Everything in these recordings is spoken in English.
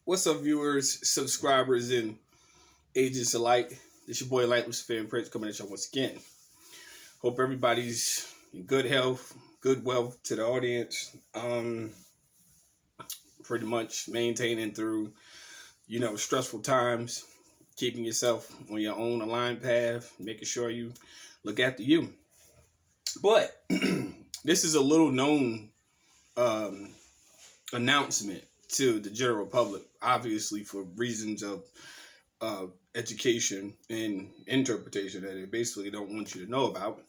What's up, viewers, subscribers, and agents alike? This your boy Light Luciferian Prince coming at you once again. Hope everybody's in good health, good wealth to the audience. Pretty much maintaining through, stressful times, keeping yourself on your own aligned path, making sure you look after you. But this is a little known announcement to the general public, obviously for reasons of education and interpretation that they basically don't want you to know about.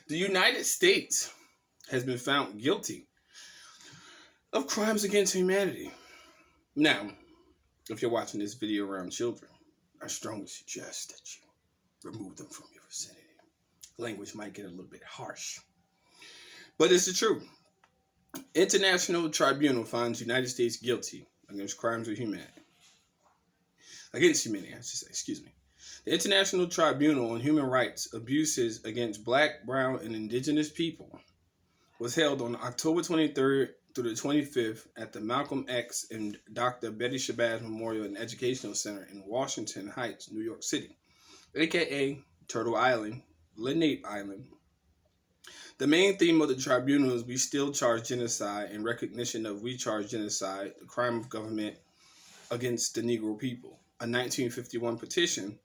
The United States has been found guilty of crimes against humanity. Now, if you're watching this video around children, I strongly suggest that you remove them from your vicinity. Language might get a little bit harsh, but it's the truth. International Tribunal finds United States guilty against crimes of humanity. Against humanity, I should say, excuse me. The International Tribunal on Human Rights Abuses against Black, Brown, and Indigenous People was held on October 23rd through the 25th at the Malcolm X and Dr. Betty Shabazz Memorial and Educational Center in Washington Heights, New York City, aka Turtle Island, Lenape Island. The main theme of the tribunal is We Still Charge Genocide in recognition of We Charge Genocide, the crime of government against the Negro people, a 1951 petition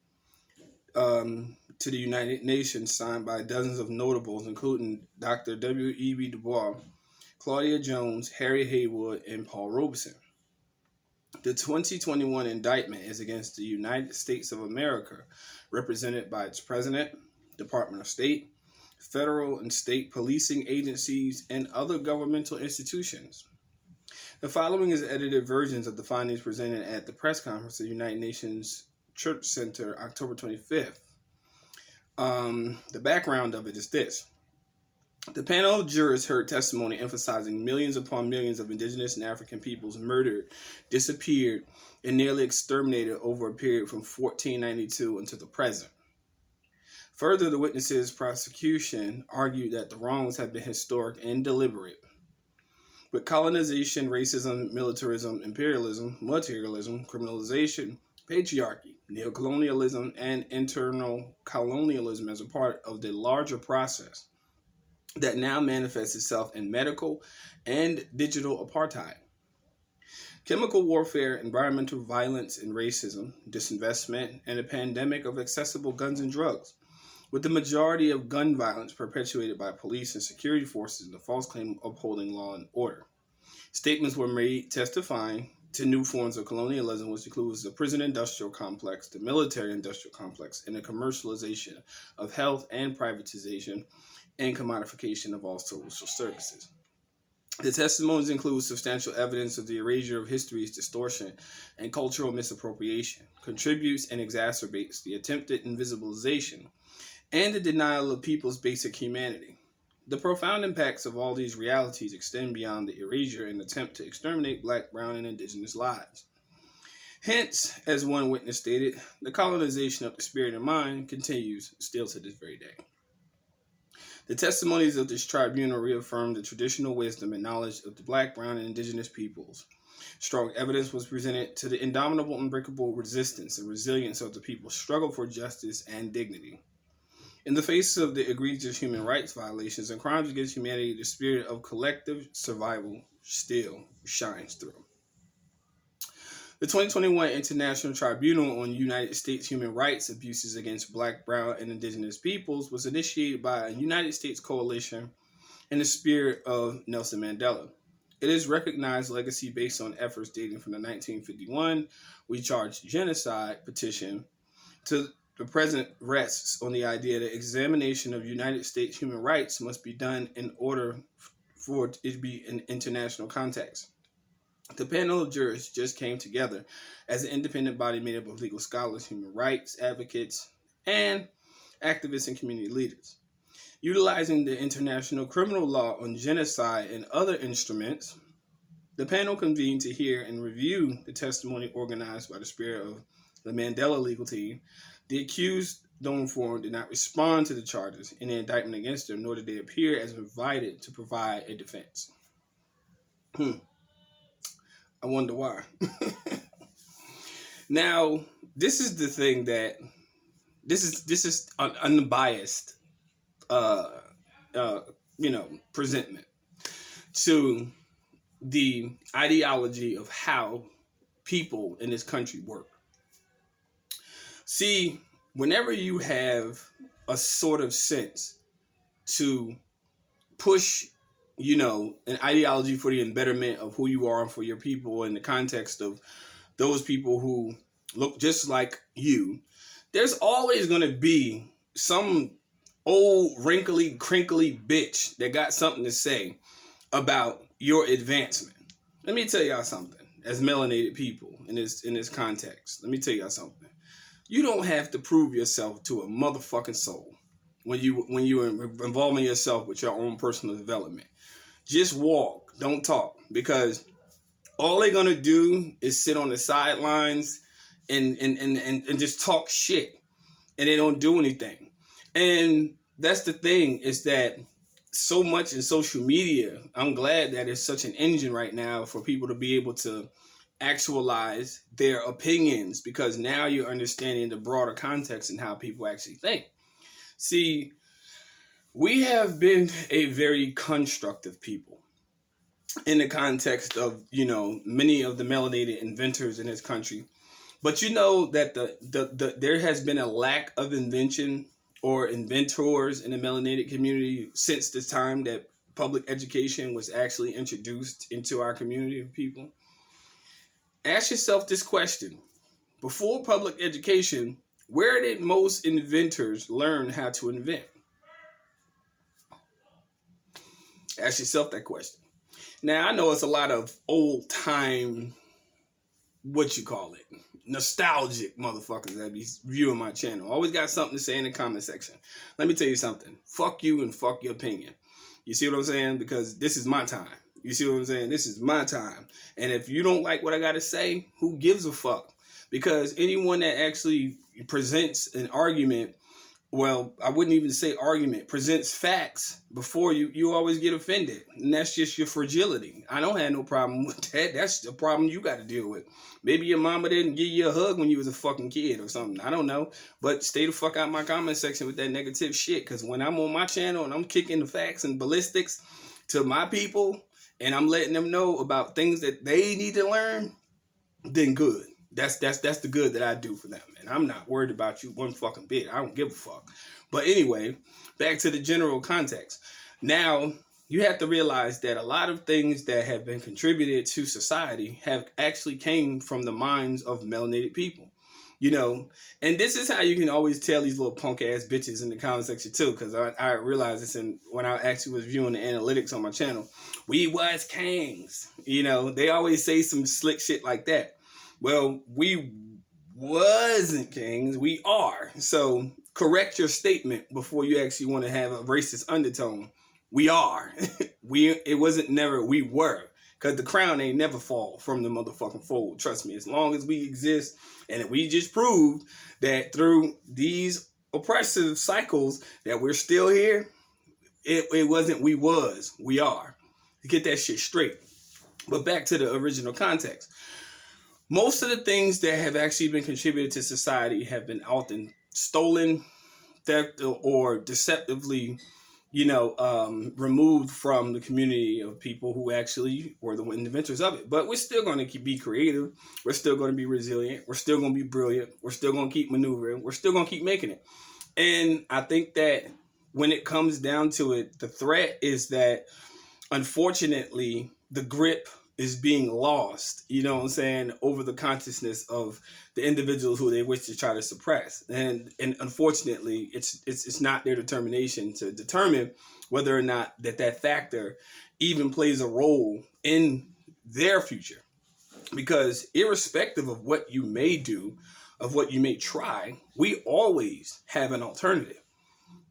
to the United Nations signed by dozens of notables, including Dr. W.E.B. Du Bois, Claudia Jones, Harry Haywood, and Paul Robeson. The 2021 indictment is against the United States of America, represented by its president, Department of State, federal and state policing agencies, and other governmental institutions. The following is edited versions of the findings presented at the press conference at the United Nations Church Center, October 25th. The background of it is this. The panel of jurors heard testimony emphasizing millions upon millions of indigenous and African peoples murdered, disappeared, and nearly exterminated over a period from 1492 until the present. Further, the witnesses' prosecution argued that the wrongs had been historic and deliberate. With colonization, racism, militarism, imperialism, materialism, criminalization, patriarchy, neocolonialism, and internal colonialism as a part of the larger process that now manifests itself in medical and digital apartheid. Chemical warfare, environmental violence and racism, disinvestment, and a pandemic of accessible guns and drugs, with the majority of gun violence perpetuated by police and security forces and the false claim of upholding law and order. Statements were made testifying to new forms of colonialism, which includes the prison industrial complex, the military industrial complex, and the commercialization of health and privatization and commodification of all social services. The testimonies include substantial evidence of the erasure of history's distortion and cultural misappropriation, contributes and exacerbates the attempted invisibilization and the denial of people's basic humanity. The profound impacts of all these realities extend beyond the erasure and attempt to exterminate Black, Brown, and Indigenous lives. Hence, as one witness stated, the colonization of the spirit and mind continues still to this very day. The testimonies of this tribunal reaffirmed the traditional wisdom and knowledge of the Black, Brown, and Indigenous peoples. Strong evidence was presented to the indomitable, unbreakable resistance and resilience of the people's struggle for justice and dignity. In the face of the egregious human rights violations and crimes against humanity, the spirit of collective survival still shines through. The 2021 International Tribunal on United States Human Rights Abuses against Black, Brown, and Indigenous Peoples was initiated by a United States coalition in the spirit of Nelson Mandela. It is recognized legacy based on efforts dating from the 1951 We Charge Genocide petition to the present rests on the idea that examination of United States human rights must be done in order for it to be in international context. The panel of jurors just came together as an independent body made up of legal scholars, human rights advocates, and activists and community leaders. Utilizing the international criminal law on genocide and other instruments, the panel convened to hear and review the testimony organized by the spirit of the Mandela legal team. The accused, though informed, did not respond to the charges in the indictment against them, nor did they appear as invited to provide a defense. I wonder why. Now, this is the thing that this is an unbiased, uh, uh, presentment to the ideology of how people in this country work. See, whenever you have a sort of sense to push, an ideology for the betterment of who you are and for your people in the context of those people who look just like you, there's always going to be some old wrinkly crinkly bitch that got something to say about your advancement. Let me tell y'all something. As melanated people in this context, let me tell y'all something. You don't have to prove yourself to a motherfucking soul when you're involving yourself with your own personal development. Just walk, don't talk, because all they're gonna do is sit on the sidelines and just talk shit, and they don't do anything. And that's the thing, is that so much in social media, I'm glad that it's such an engine right now for people to be able to actualize their opinions, because now you're understanding the broader context and how people actually think. See, we have been a very constructive people in the context of, many of the melanated inventors in this country. But you know that there has been a lack of invention or inventors in the melanated community since the time that public education was actually introduced into our community of people. Ask yourself this question. Before public education, where did most inventors learn how to invent? Ask yourself that question. Now, I know it's a lot of old time, nostalgic motherfuckers that be viewing my channel. Always got something to say in the comment section. Let me tell you something. Fuck you and fuck your opinion. You see what I'm saying? Because this is my time. You see what I'm saying? This is my time. And if you don't like what I got to say, who gives a fuck? Because anyone that actually presents an argument, well, I wouldn't even say argument, presents facts before you always get offended. And that's just your fragility. I don't have no problem with that. That's the problem you got to deal with. Maybe your mama didn't give you a hug when you was a fucking kid or something. I don't know. But stay the fuck out of my comment section with that negative shit. Because when I'm on my channel and I'm kicking the facts and ballistics to my people, and I'm letting them know about things that they need to learn, then good. That's the good that I do for them. And I'm not worried about you one fucking bit. I don't give a fuck. But anyway, back to the general context. Now, you have to realize that a lot of things that have been contributed to society have actually came from the minds of melanated people. And this is how you can always tell these little punk ass bitches in the comment section too, because I realized this when I actually was viewing the analytics on my channel. We was kings. They always say some slick shit like that. Well, we wasn't kings, we are. So correct your statement before you actually want to have a racist undertone. We are. It wasn't never we were. Because the crown ain't never fall from the motherfucking fold. Trust me, as long as we exist, and we just proved that through these oppressive cycles that we're still here, it wasn't we was, we are. Get that shit straight. But back to the original context. Most of the things that have actually been contributed to society have been often stolen, theft, or deceptively, removed from the community of people who actually were the inventors of it. But we're still going to be creative. We're still going to be resilient. We're still going to be brilliant. We're still going to keep maneuvering. We're still going to keep making it. And I think that when it comes down to it, the threat is that, unfortunately, the grip is being lost, over the consciousness of the individuals who they wish to try to suppress. And unfortunately, it's not their determination to determine whether or not that factor even plays a role in their future. Because irrespective of what you may do, of what you may try, we always have an alternative.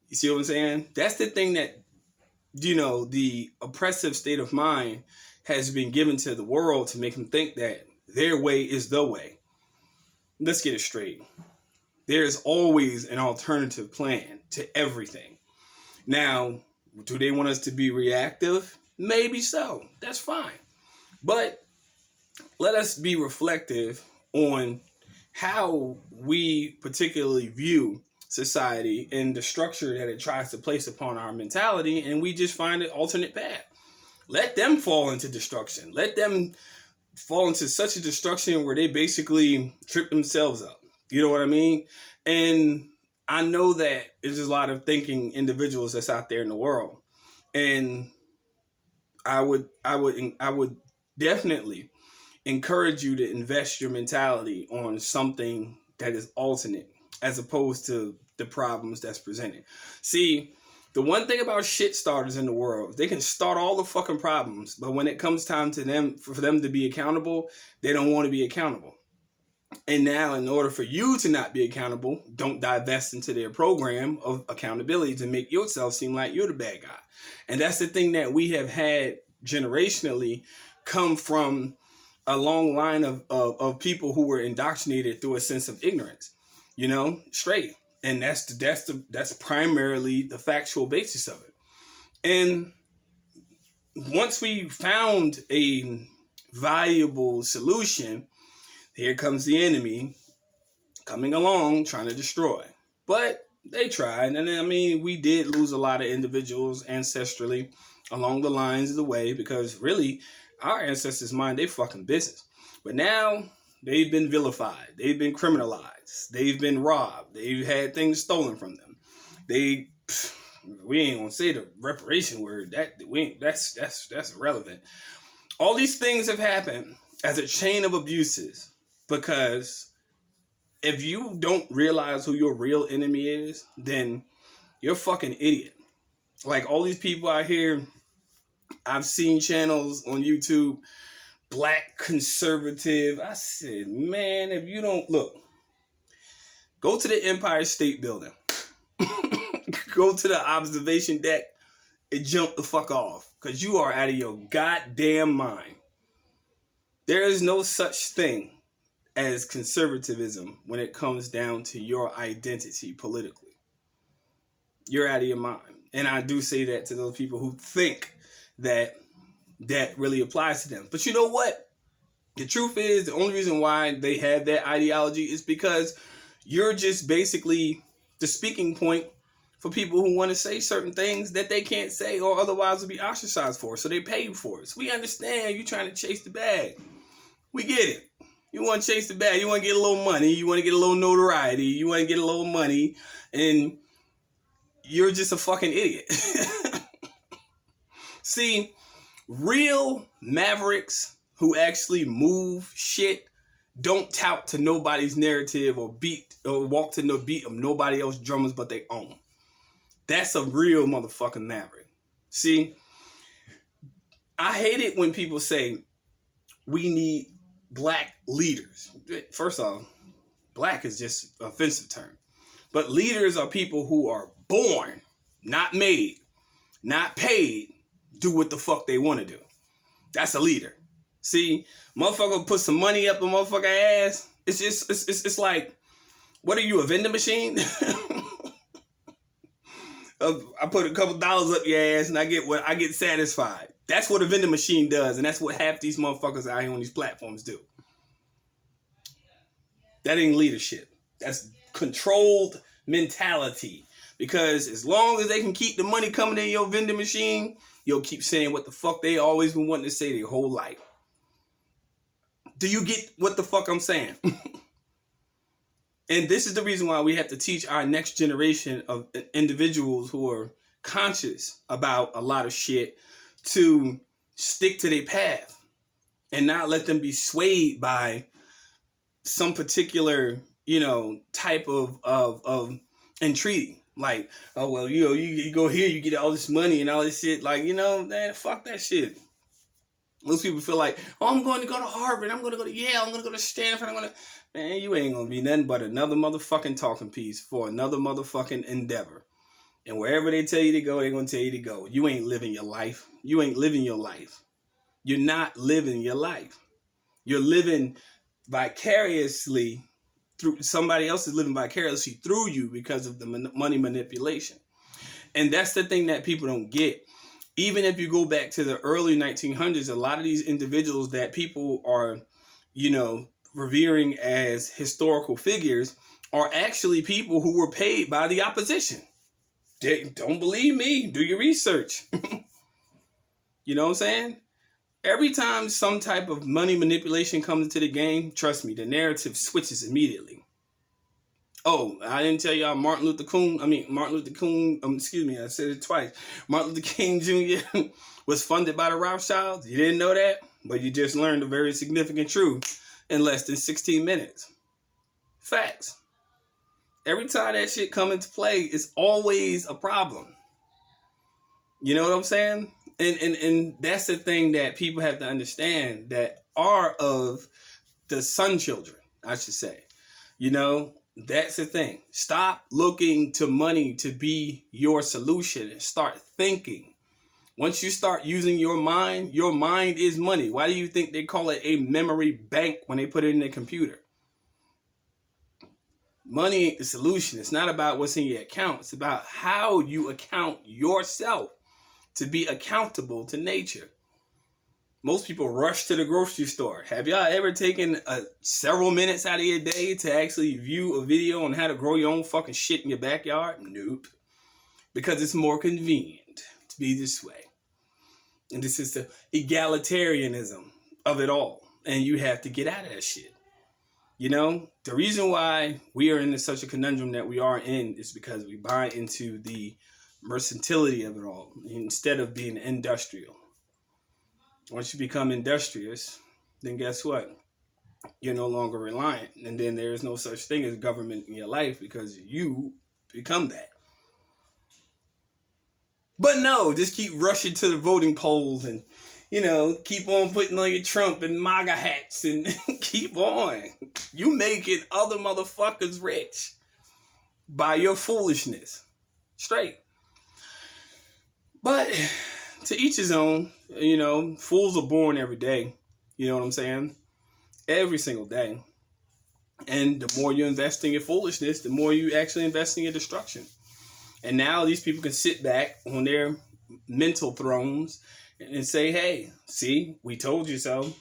You see what I'm saying? That's the thing that, the oppressive state of mind has been given to the world to make them think that their way is the way. Let's get it straight. There's always an alternative plan to everything. Now, do they want us to be reactive? Maybe so. That's fine. But let us be reflective on how we particularly view society and the structure that it tries to place upon our mentality, and we just find an alternate path. Let them fall into destruction. Let them fall into such a destruction where they basically trip themselves up. You know what I mean? And I know that there's a lot of thinking individuals that's out there in the world. And I would definitely encourage you to invest your mentality on something that is alternate as opposed to the problems that's presented. See, the one thing about shit starters in the world, they can start all the fucking problems, but when it comes time to them, for them to be accountable, they don't want to be accountable. And now, in order for you to not be accountable, don't divest into their program of accountability to make yourself seem like you're the bad guy. And that's the thing that we have had generationally come from a long line of people who were indoctrinated through a sense of ignorance, you know, straight. And that's primarily the factual basis of it. And once we found a valuable solution, here comes the enemy coming along trying to destroy. But they tried, and I mean, we did lose a lot of individuals ancestrally along the lines of the way, because really, our ancestors mind their fucking business. But now, they've been vilified. They've been criminalized. They've been robbed. They've had things stolen from them. We ain't gonna say the reparation word. That's irrelevant. All these things have happened as a chain of abuses, because if you don't realize who your real enemy is, then you're a fucking idiot. Like all these people out here, I've seen channels on YouTube, black conservative. I said, man, if you don't look, go to the Empire State Building, go to the observation deck and jump the fuck off, because you are out of your goddamn mind. There is no such thing as conservatism when it comes down to your identity politically. You're out of your mind. And I do say that to those people who think that that really applies to them. But you know what? The truth is, the only reason why they have that ideology is because you're just basically the speaking point for people who want to say certain things that they can't say or otherwise will be ostracized for. So they pay you for it. So we understand you're trying to chase the bag. We get it. You want to chase the bag. You want to get a little money. You want to get a little notoriety. You want to get a little money. And you're just a fucking idiot. See, real mavericks who actually move shit don't tout to nobody's narrative or beat or walk to no beat of nobody else's drummers but their own. That's a real motherfucking maverick. See, I hate it when people say we need black leaders. First off, black is just an offensive term. But leaders are people who are born, not made, not paid, do what the fuck they want to do. That's a leader. See, motherfucker put some money up a motherfucker ass. It's just, it's like, what are you, a vending machine? I put a couple dollars up your ass and I get satisfied. That's what a vending machine does, and that's what half these motherfuckers out here on these platforms do. That ain't leadership. That's controlled mentality. Because as long as they can keep the money coming in your vending machine, you'll keep saying what the fuck they always been wanting to say their whole life. Do you get what the fuck I'm saying? And this is the reason why we have to teach our next generation of individuals who are conscious about a lot of shit to stick to their path and not let them be swayed by some particular, type of entreaty. Like, oh, well, you go here, you get all this money and all this shit. Like, man, fuck that shit. Most people feel like, oh, I'm going to go to Harvard. I'm going to go to Yale. I'm going to go to Stanford. Man, you ain't going to be nothing but another motherfucking talking piece for another motherfucking endeavor. And wherever they tell you to go, they're going to tell you to go. You ain't living your life. You ain't living your life. You're not living your life. You're living vicariously through somebody else is living vicariously through you because of the money manipulation. And that's the thing that people don't get. even if you go back to the early 1900s, a lot of these individuals that people are, revering as historical figures are actually people who were paid by the opposition. Don't believe me? Do your research. You know what I'm saying? Every time some type of money manipulation comes into the game, trust me, the narrative switches immediately. Oh, I didn't tell y'all Martin Luther King, I said it twice. Martin Luther King Jr. was funded by the Rothschilds. You didn't know that? But you just learned a very significant truth in less than 16 minutes. Facts. Every time that shit come into play, it's always a problem. You know what I'm saying? And that's the thing that people have to understand that are of the sun children, I should say. That's the thing. Stop looking to money to be your solution and start thinking. Once you start using your mind is money. Why do you think they call it a memory bank when they put it in the computer? Money ain't the solution. It's not about what's in your account. It's about how you account yourself to be accountable to nature. Most people rush to the grocery store. Have y'all ever taken several minutes out of your day to actually view a video on how to grow your own fucking shit in your backyard? Nope. Because it's more convenient to be this way. And this is the egalitarianism of it all. And you have to get out of that shit. The reason why we are in such a conundrum that we are in is because we buy into the mercantility of it all instead of being industrial. Once you become industrious, then guess what? You're no longer reliant. And then there is no such thing as government in your life because you become that. But no, just keep rushing to the voting polls and, keep on putting on your Trump and MAGA hats and keep on. You making other motherfuckers rich by your foolishness. Straight. But to each his own, fools are born every day. You know what I'm saying? Every single day. And the more you invest in your foolishness, the more you actually invest in your destruction. And now these people can sit back on their mental thrones and say, hey, see, we told you so.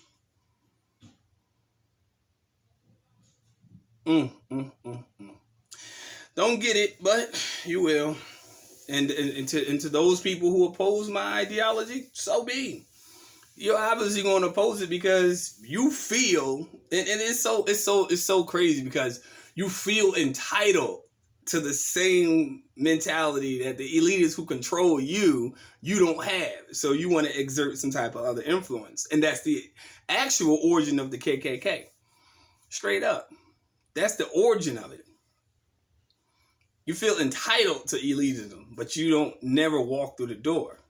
Don't get it, but you will. And to those people who oppose my ideology, so be. You're obviously going to oppose it because you feel, and it's so crazy because you feel entitled to the same mentality that the elitists who control you don't have. So you want to exert some type of other influence. And that's the actual origin of the KKK. Straight up. That's the origin of it. You feel entitled to elitism, but you don't never walk through the door.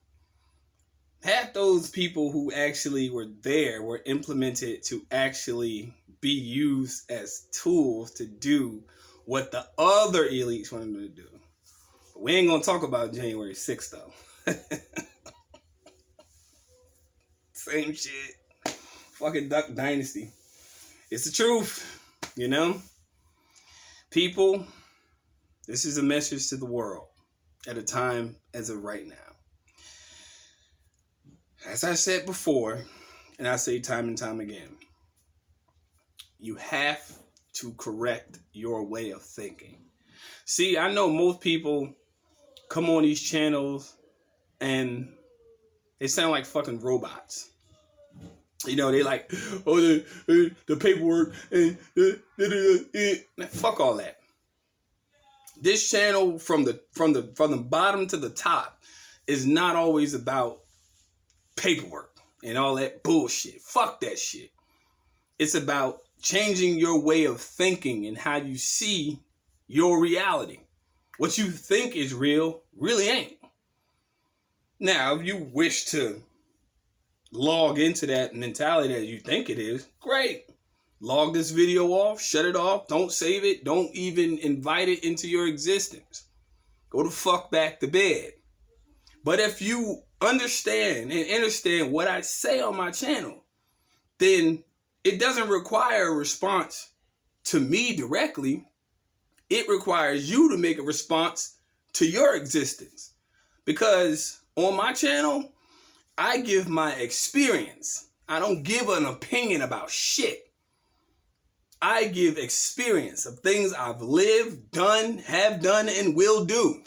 Half those people who actually were there were implemented to actually be used as tools to do what the other elites wanted them to do. But we ain't going to talk about January 6th, though. Same shit. Fucking Duck Dynasty. It's the truth, People, this is a message to the world at a time as of right now. As I said before, and I say time and time again, you have to correct your way of thinking. See, I know most people come on these channels and they sound like fucking robots. They like, oh, the paperwork and fuck all that. This channel from the bottom to the top is not always about paperwork and all that bullshit. Fuck that shit. It's about changing your way of thinking and how you see your reality. What you think is real really ain't. Now, if you wish to log into that mentality that you think it is, great. Log this video off, shut it off, don't save it, don't even invite it into your existence. Go the fuck back to bed. But if you understand what I say on my channel, then it doesn't require a response to me directly. It requires you to make a response to your existence. Because on my channel, I give my experience. I don't give an opinion about shit. I give experience of things I've lived, done, have done, and will do.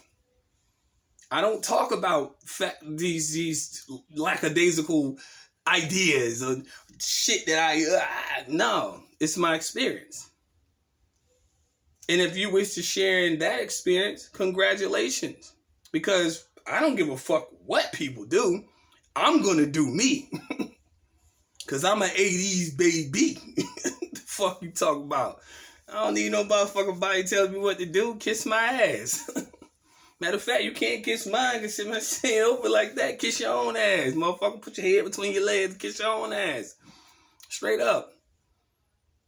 I don't talk about these lackadaisical ideas or shit that no, it's my experience. And if you wish to share in that experience, congratulations. Because I don't give a fuck what people do. I'm gonna do me. Cause I'm an 80s baby. The fuck you talking about? I don't need no motherfucking body telling me what to do. Kiss my ass. Matter of fact, you can't kiss mine because my shit open like that. Kiss your own ass. Motherfucker, put your head between your legs and kiss your own ass. Straight up.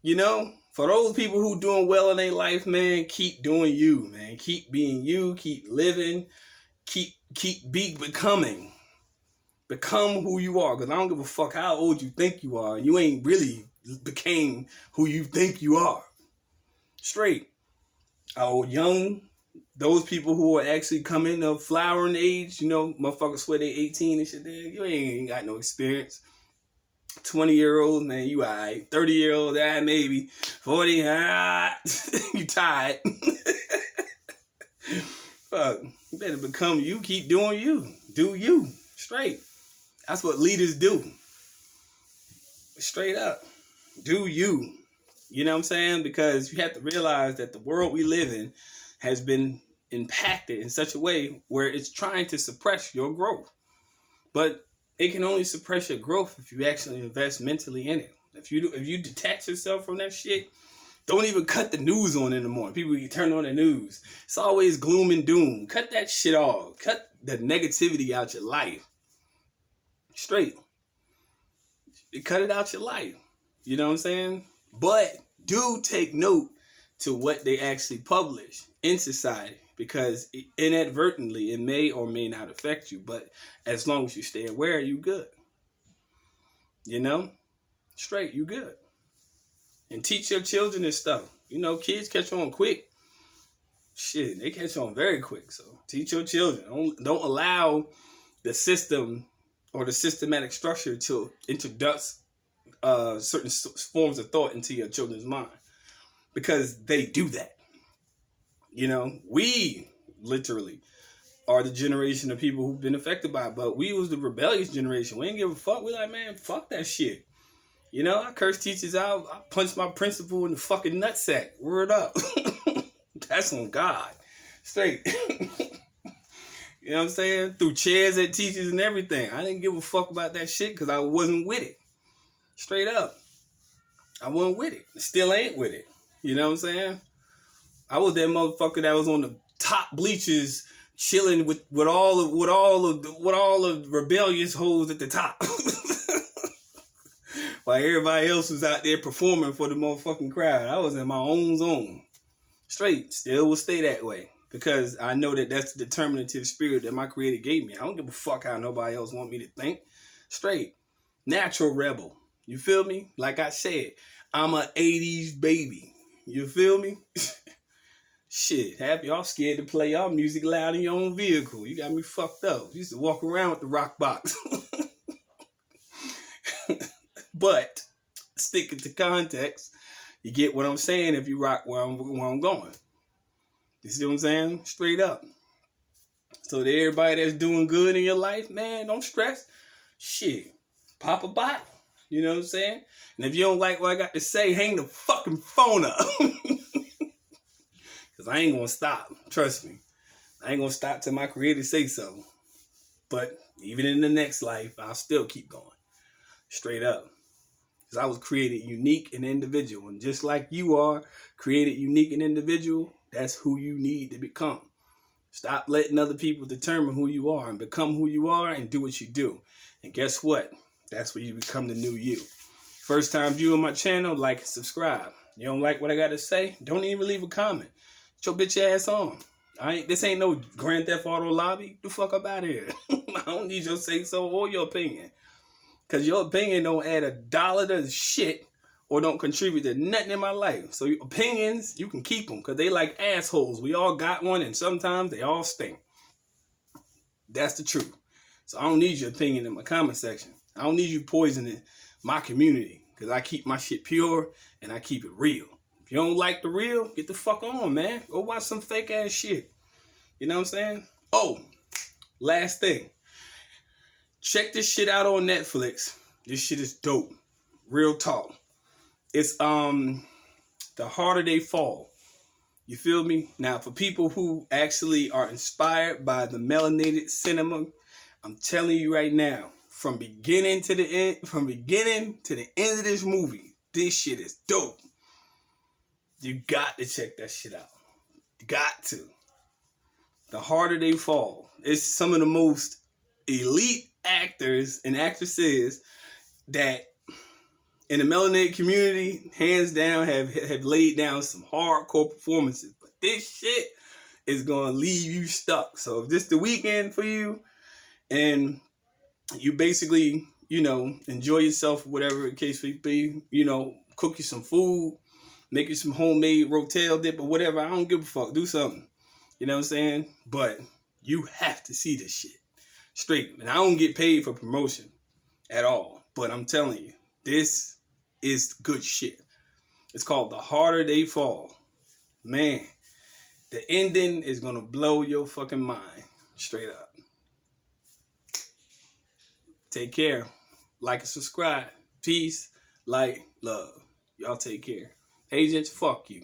You know, for those people who doing well in their life, man, keep doing you, man. Keep being you. Keep living. Keep becoming. Become who you are. Because I don't give a fuck how old you think you are. You ain't really became who you think you are. Straight. Oh, young. Those people who are actually coming of flowering age, you know, motherfuckers swear they 18 and shit. You ain't got no experience. 20-year-olds, man, you alright. 30-year-olds, maybe. 40, you tired. Fuck. You better become you. Keep doing you. Do you. Straight. That's what leaders do. Straight up. Do you. You know what I'm saying? Because you have to realize that the world we live in has been impacted in such a way where it's trying to suppress your growth. But it can only suppress your growth if you actually invest mentally in it. If you detach yourself from that shit, don't even cut the news on in the morning. People, you turn on the news. It's always gloom and doom. Cut that shit off. Cut the negativity out your life. Straight. Cut it out your life. You know what I'm saying? But do take note to what they actually publish in society, because inadvertently it may or may not affect you, but as long as you stay aware, you good. You know? Straight, you good. And teach your children this stuff. You know, kids catch on quick. Shit, they catch on very quick. So teach your children. Don't allow the system or the systematic structure to introduce certain forms of thought into your children's mind, because they do that. You know, we literally are the generation of people who've been affected by it, but we was the rebellious generation. We ain't give a fuck. We like, man, fuck that shit. You know, I curse teachers out. I punch my principal in the fucking nutsack. Word up. That's on God. Straight. You know what I'm saying? Threw chairs at teachers and everything. I didn't give a fuck about that shit because I wasn't with it. Straight up. I wasn't with it. Still ain't with it. You know what I'm saying? I was that motherfucker that was on the top bleachers chilling with all the rebellious hoes at the top. While everybody else was out there performing for the motherfucking crowd. I was in my own zone. Straight. Still will stay that way. Because I know that that's the determinative spirit that my creator gave me. I don't give a fuck how nobody else want me to think. Straight. Natural rebel. You feel me? Like I said, I'm an 80s baby. You feel me? Shit, half y'all scared to play y'all music loud in your own vehicle. You got me fucked up. You used to walk around with the rock box. But, sticking to context, you get what I'm saying if you rock where I'm going. You see what I'm saying? Straight up. So to everybody that's doing good in your life, man, don't stress. Shit, pop a bottle. You know what I'm saying? And if you don't like what I got to say, hang the fucking phone up. Because I ain't going to stop. Trust me. I ain't going to stop till my creator say so. But even in the next life, I'll still keep going. Straight up. Because I was created unique and individual. And just like you are created unique and individual, that's who you need to become. Stop letting other people determine who you are and become who you are and do what you do. And guess what? That's where you become the new you. First time viewing my channel, like and subscribe. You don't like what I got to say? Don't even leave a comment. Get your bitch ass on. This ain't no Grand Theft Auto lobby. Get the fuck up out of here. I don't need your say so or your opinion. Because your opinion don't add $1 to shit or don't contribute to nothing in my life. So your opinions, you can keep them because they like assholes. We all got one and sometimes they all stink. That's the truth. So I don't need your opinion in my comment section. I don't need you poisoning my community, because I keep my shit pure and I keep it real. If you don't like the real, get the fuck on, man. Go watch some fake ass shit. You know what I'm saying? Oh, last thing. Check this shit out on Netflix. This shit is dope. Real talk. It's The Harder They Fall. You feel me? Now, for people who actually are inspired by the melanated cinema, I'm telling you right now, from beginning to the end of this movie, this shit is dope. You got to check that shit out. Got to. The Harder They Fall. It's some of the most elite actors and actresses that in the melanated community, hands down, have laid down some hardcore performances. But this shit is going to leave you stuck. So if this the weekend for you and you basically, enjoy yourself, whatever the case may be, cook you some food, make you some homemade rotel dip or whatever. I don't give a fuck. Do something. You know what I'm saying? But you have to see this shit. Straight. And I don't get paid for promotion at all. But I'm telling you, this is good shit. It's called The Harder They Fall. Man, the ending is going to blow your fucking mind. Straight up. Take care. Like and subscribe. Peace, light, love. Y'all take care. Agents, fuck you.